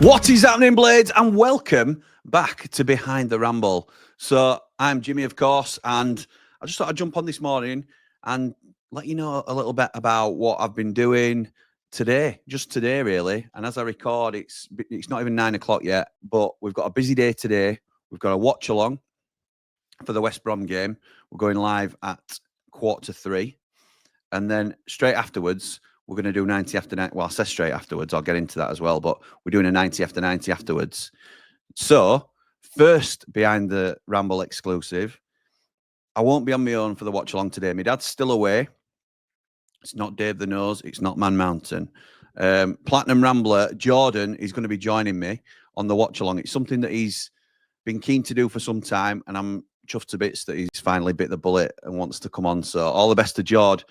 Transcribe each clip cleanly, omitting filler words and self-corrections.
What is happening, Blades? And welcome back to Behind the Ramble. So I'm Jimmy, of course, and I just thought I'd jump on this morning and let you know a little bit about what I've been doing today, just today, really. And as I record, it's not even 9 o'clock yet, but we've got a busy day today. We've got a watch along for the West Brom game. We're going live at 2:45, and then straight afterwards, we're going to do 90 after 90. Well, I say straight afterwards. I'll get into that as well. But we're doing a 90 after 90 afterwards. So, first, Behind the Ramble exclusive. I won't be on my own for the watch along today. My dad's still away. It's not Dave the Nose. It's not Man Mountain. Platinum Rambler Jordan is going to be joining me on the watch along. It's something that he's been keen to do for some time. And I'm chuffed to bits that he's finally bit the bullet and wants to come on. So, all the best to Jord.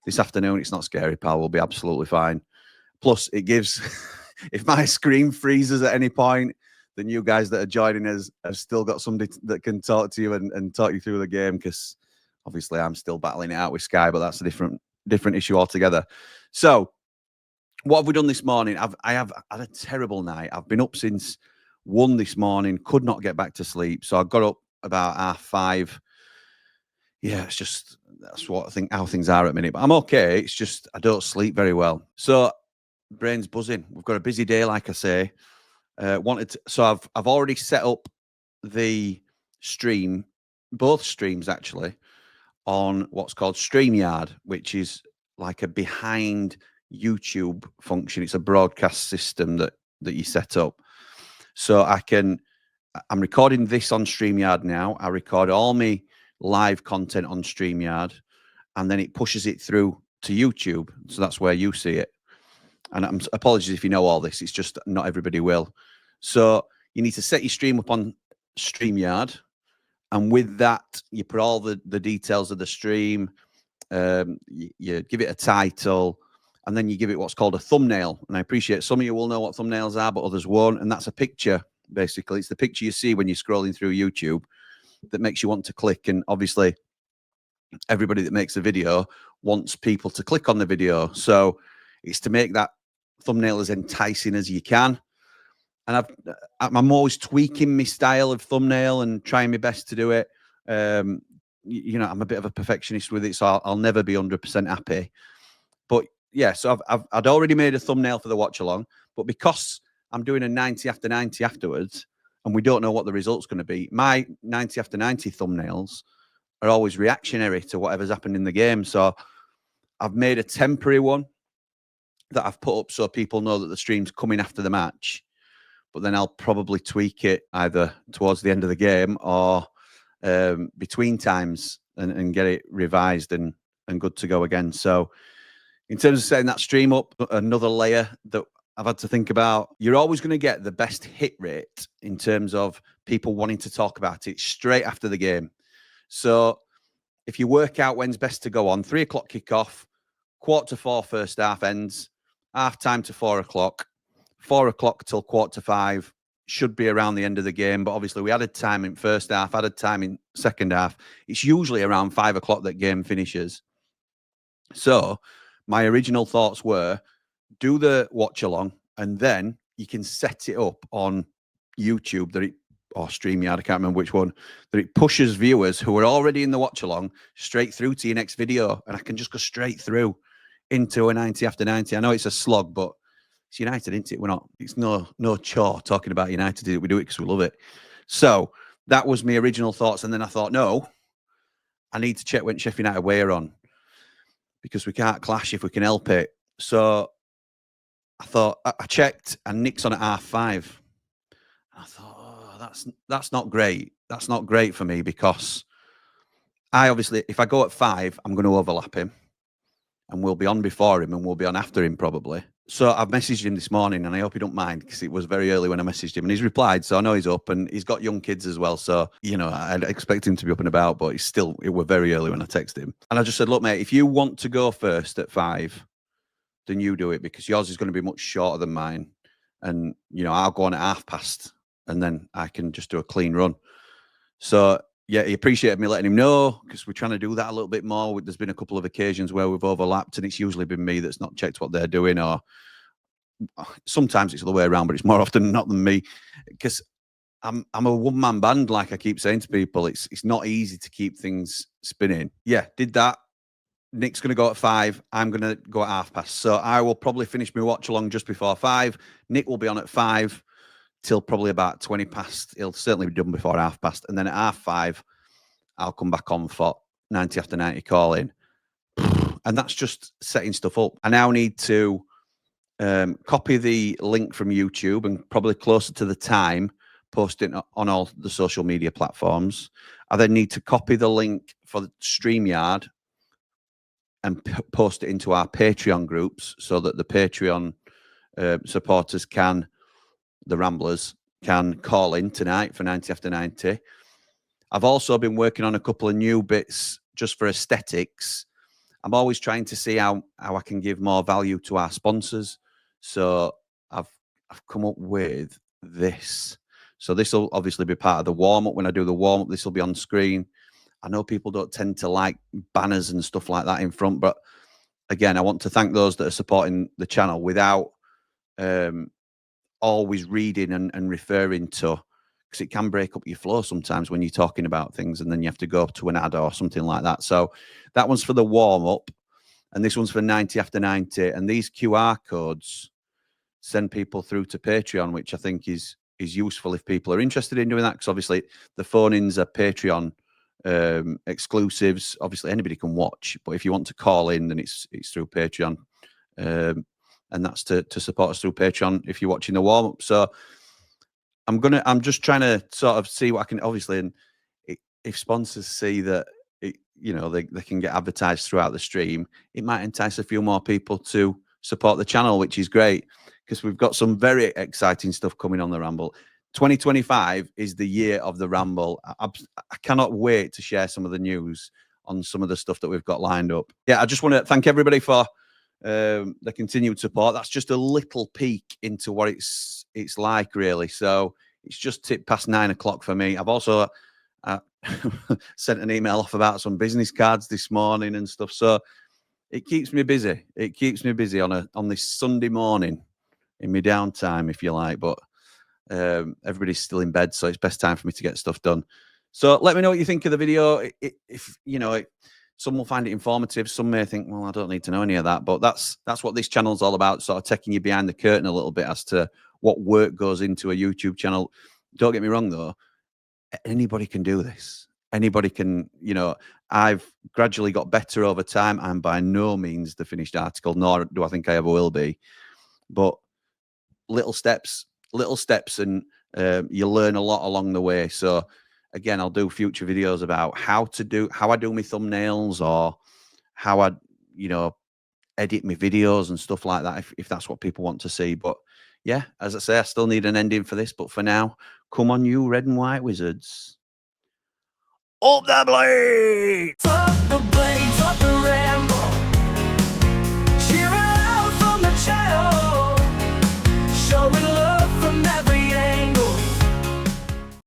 This afternoon, it's not scary, pal. We'll be absolutely fine. Plus, it gives, if my screen freezes at any point, then you guys that are joining us have still got somebody that can talk to you and talk you through the game, because obviously I'm still battling it out with Sky, but that's a different issue altogether. So, what have we done this morning? I have had a terrible night. I've been up since 1 this morning, could not get back to sleep. So I got up about 5:30. Yeah, that's what I think how things are at the minute. But I'm okay. It's just I don't sleep very well. So brain's buzzing. We've got a busy day, like I say. So I've already set up the stream, both streams actually, on what's called StreamYard, which is like a behind YouTube function. It's a broadcast system that you set up. So I'm recording this on StreamYard now. I record all my live content on StreamYard, and then it pushes it through to YouTube. So that's where you see it. And apologies if you know all this. It's just not everybody will. So you need to set your stream up on StreamYard. And with that, you put all the details of the stream. You give it a title, and then you give it what's called a thumbnail. And I appreciate some of you will know what thumbnails are, but others won't. And that's a picture, basically. It's the picture you see when you're scrolling through YouTube that makes you want to click. And obviously, everybody that makes a video wants people to click on the video. So it's to make that thumbnail as enticing as you can. And I'm always tweaking my style of thumbnail and trying my best to do it. I'm a bit of a perfectionist with it, so I'll never be 100% happy. But yeah, so I'd already made a thumbnail for the watch along, but because I'm doing a 90 after 90 afterwards, and we don't know what the result's going to be, my 90 after 90 thumbnails are always reactionary to whatever's happened in the game. So I've made a temporary one that I've put up so people know that the stream's coming after the match. But then I'll probably tweak it either towards the end of the game or between times and get it revised and good to go again. So in terms of setting that stream up, another layer that I've had to think about, you're always going to get the best hit rate in terms of people wanting to talk about it straight after the game. So if you work out when's best to go on, 3 o'clock kickoff, 4:45 first half ends, half time to 4 o'clock, 4 o'clock till 4:45 should be around the end of the game. But obviously we added time in first half, added time in second half. It's usually around 5 o'clock that game finishes. So my original thoughts were, do the watch along, and then you can set it up on YouTube or StreamYard, I can't remember which one, that it pushes viewers who are already in the watch along straight through to your next video. And I can just go straight through into a 90 after 90. I know it's a slog, but it's United, isn't it? It's no chore talking about United. We do it because we love it. So that was my original thoughts. And then I thought, no, I need to check when Sheffield United away are on, because we can't clash if we can help it. So I thought, I checked, and Nick's on at 5:30. I thought, oh, that's not great. That's not great for me, because I obviously, if I go at 5, I'm going to overlap him, and we'll be on before him, and we'll be on after him probably. So I've messaged him this morning, and I hope he don't mind, because it was very early when I messaged him, and he's replied. So I know he's up, and he's got young kids as well. So, I'd expect him to be up and about, but it was very early when I texted him. And I just said, look, mate, if you want to go first at 5, then you do it, because yours is going to be much shorter than mine. And, I'll go on at 5:30, and then I can just do a clean run. So yeah, he appreciated me letting him know, because we're trying to do that a little bit more. There's been a couple of occasions where we've overlapped, and it's usually been me that's not checked what they're doing, or sometimes it's the way around, but it's more often not than me, because I'm a one-man band, like I keep saying to people. It's not easy to keep things spinning. Yeah, did that. Nick's going to go at 5. I'm going to go at 5:30. So I will probably finish my watch along just before 5. Nick will be on at 5 till probably about 20 past. He'll certainly be done before 5:30. And then at 5:30, I'll come back on for 90 after 90 calling. And that's just setting stuff up. I now need to copy the link from YouTube and probably closer to the time, post it on all the social media platforms. I then need to copy the link for the StreamYard and post it into our Patreon groups so that the Patreon supporters the Ramblers can call in tonight for 90 after 90. I've also been working on a couple of new bits just for aesthetics. I'm always trying to see how I can give more value to our sponsors. So I've come up with this. So this will obviously be part of the warm-up. When I do the warm-up, this will be on screen. I know people don't tend to like banners and stuff like that in front, but again, I want to thank those that are supporting the channel without always reading and referring to, because it can break up your flow sometimes when you're talking about things and then you have to go to an ad or something like that. So that one's for the warm-up, and this one's for 90 after 90. And these QR codes send people through to Patreon, which I think is useful if people are interested in doing that, because obviously the phone-ins are Patreon exclusives. Obviously anybody can watch, but if you want to call in, then it's through Patreon, and that's to support us through Patreon if you're watching the warm-up. So I'm just trying to sort of see what I can, obviously, and if sponsors see that they can get advertised throughout the stream, it might entice a few more people to support the channel, which is great, because we've got some very exciting stuff coming on the Ramble. 2025 is the year of the Ramble. I cannot wait to share some of the news on some of the stuff that we've got lined up. Yeah, I just want to thank everybody for the continued support. That's just a little peek into what it's like, really. So it's just tipped past 9 o'clock for me. I've also sent an email off about some business cards this morning and stuff. So it keeps me busy. It keeps me busy on this Sunday morning in my downtime, if you like. But everybody's still in bed, so it's best time for me to get stuff done. So let me know what you think of the video. If some will find it informative, some may think, well, I don't need to know any of that. But that's what this channel's all about, sort of taking you behind the curtain a little bit as to what work goes into a YouTube channel. Don't get me wrong, though. Anybody can do this. Anybody can, I've gradually got better over time. I'm by no means the finished article, nor do I think I ever will be. But little steps, and you learn a lot along the way. So again, I'll do future videos about how I do my thumbnails, or how I, edit my videos and stuff like that, if that's what people want to see. But yeah, as I say, I still need an ending for this. But for now, come on, you red and white wizards. Up the blade!